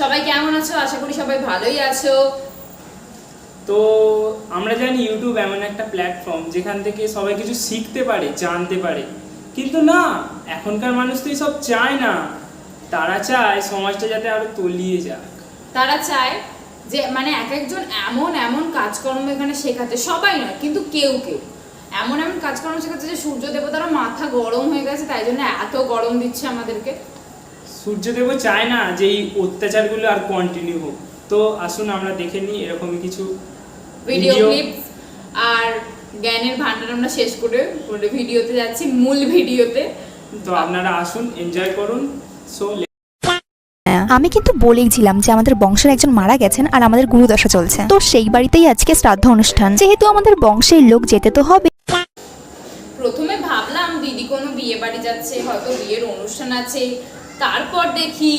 সবাই কেমন আছো? আশা করি সবাই ভালোই আছো। তো আমরা জানি ইউটিউব এমন একটা প্ল্যাটফর্ম যেখান থেকে সবাই কিছু শিখতে পারে, জানতে পারে, কিন্তু না, এখনকার মানুষ তো এসব চায় না। তারা চায় সমাজটা যাতে আরো তলিয়ে যায়। তারা চায় যে মানে এক একজন এমন এমন কাজকর্ম এখানে শেখাতে, সবাই নয় কিন্তু কেউ কেউ এমন এমন কাজকর্ম শেখাতে যে সূর্য দেবতারও মাথা গরম হয়ে গেছে, তাই জন্য এত গরম দিচ্ছে আমাদেরকে। সূর্যদেবও চায় না যে এই অত্যাচারগুলো আর কন্টিনিউ হোক। তো আসুন আমরা দেখে নিই এরকমই কিছু ভিডিও ক্লিপস আর জ্ঞানের ভান্ডার আমরা শেষ করে ভিডিওতে যাচ্ছি, মূল ভিডিওতে। তো আপনারা আসুন, এনজয় করুন। সো আমি কিন্তু বলেইছিলাম যে আমাদের বংশের একজন মারা গেছেন আর আমাদের গুরুদশা চলছে, তো সেই বাড়িতেই আজকে শ্রাদ্ধ অনুষ্ঠান। যেহেতু আমাদের বংশের লোক যেতে তো হবে। প্রথমে ভাবলাম দিদি কোনো বিয়ে বাড়ি যাচ্ছে, হয়তো বিয়ের অনুষ্ঠান আছে, তারপর দেখি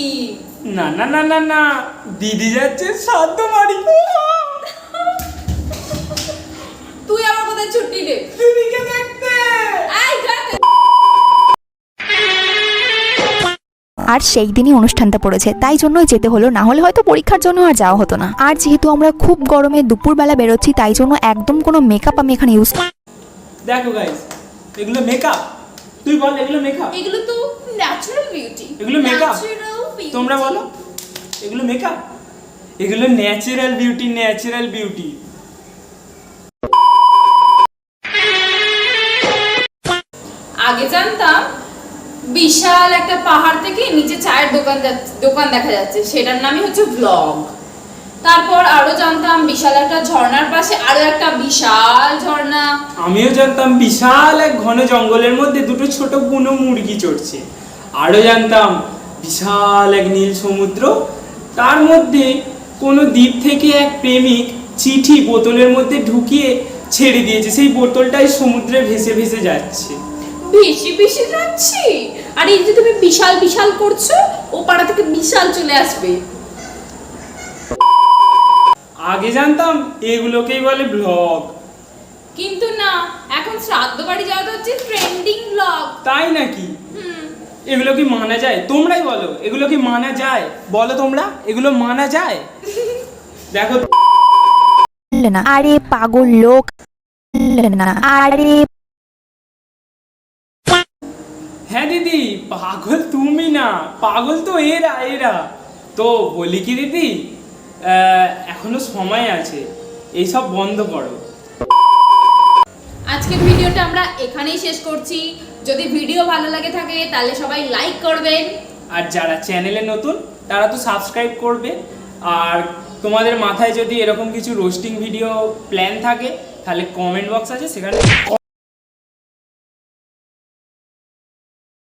না না না না না, দিদি যাচ্ছে শ্রাদ্ধ বাড়ি। তুই আমার কোথায় ছুটি রে? দিদিকে দেখতে। আর সেই দিনই অনুষ্ঠানটা পড়েছে, তাই জন্যই যেতে হলো, না হলে হয়তো পরীক্ষার জন্য আর যাওয়া হতো না। আর যেহেতু আমরা খুব গরমে দুপুরবেলা বেরোচ্ছি, তাই জন্য একদম কোনো মেকআপ আমি এখানে ইউজ। দেখো গাইস, এগুলো মেকআপ। তুই বল, এগুলো মেকআপ? এগুলো তো ন্যাচারাল বিউটি। এগুলো মেকআপ? তোমরা বলো, এগুলো মেকআপ? এগুলো ন্যাচারাল বিউটি, ন্যাচারাল বিউটি। আগে জানতাম বিশাল একটা পাহাড় থেকে নিচে চায়ের দোকান দেখা যাচ্ছে, সেটার নামই হচ্ছে ব্লগ। তারপর আরো জানতাম বিশাল একটা ঝর্ণার পাশে আরো একটা বিশাল ঝর্ণা। আমিও জানতাম বিশাল এক ঘন জঙ্গলের মধ্যে দুটো ছোট বুনো মুরগি চড়ছে। আরো জানতাম বিশাল এক নীল সমুদ্র, তার মধ্যে কোনো দ্বীপ থেকে এক প্রেমিক চিঠি বোতলের মধ্যে ঢুকিয়ে ছেড়ে দিয়েছে, সেই বোতলটাই সমুদ্রে ভেসে ভেসে যাচ্ছে। ভেসে ভেসে যাচ্ছি, আর এই যে তুমি বিশাল বিশাল করছো, ও পাড়া থেকে বিশাল চলে আসবে। আগে জানতাম এগুলোকেই বলে ব্লগ, কিন্তু না, এখন শ্রাদ্ধ বাড়ি যাওয়া তো হচ্ছে ট্রেন্ডিং ব্লগ। তাই নাকি? এগুলো কি মানা যায়? তোমরাই বলো, এগুলো কি মানা যায়? বলো তোমরা, এগুলো মানা যায়? দেখো না, আরে পাগল লোক, না আরে। হ্যাঁ দিদি, পাগল তুমি না, পাগল তো এরা এরা। তো বলি কি দিদি, এখনো সময় আছে, এইসব বন্ধ করো। আজকের ভিডিওটা আমরা এখানেই শেষ করছি। যদি ভিডিও ভালো লাগে থাকে তাহলে সবাই লাইক করবেন, আর যারা চ্যানেলে নতুন তারা তো সাবস্ক্রাইব করবে। আর তোমাদের মাথায় যদি এরকম কিছু রোস্টিং ভিডিও প্ল্যান থাকে তাহলে কমেন্ট বক্স আছে, সেখানে